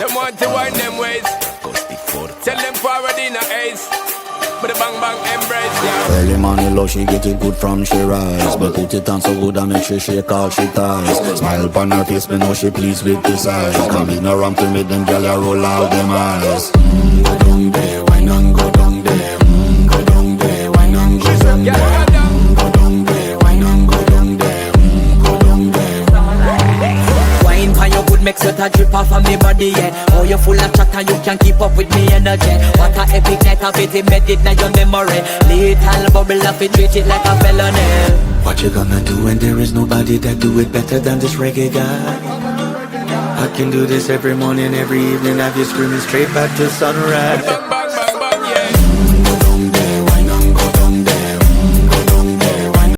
Them want to wind them ways. Tell them forward in a ace. But the bang bang embrace, yeah. Early money low, she get it good from she rise. But put it on so good and make she shake all she ties. Smile upon her face, me know she pleased with this eyes. Coming around to me, them gyal a roll out them eyes. Go down there, why not go down there? Go down there, why not go down there? Go down there, why not go down there? Go down there. Wine for your good makes it a drip off of me body, yeah. Oh, you full of chatter, you can't keep up with me energy. What a epic night of it, embedded in your memory. Little bubble of it, treat it like a felony. What you gonna do when there is nobody that do it better than this reggae guy? I can do this every morning, every evening, have you screaming straight back to sunrise.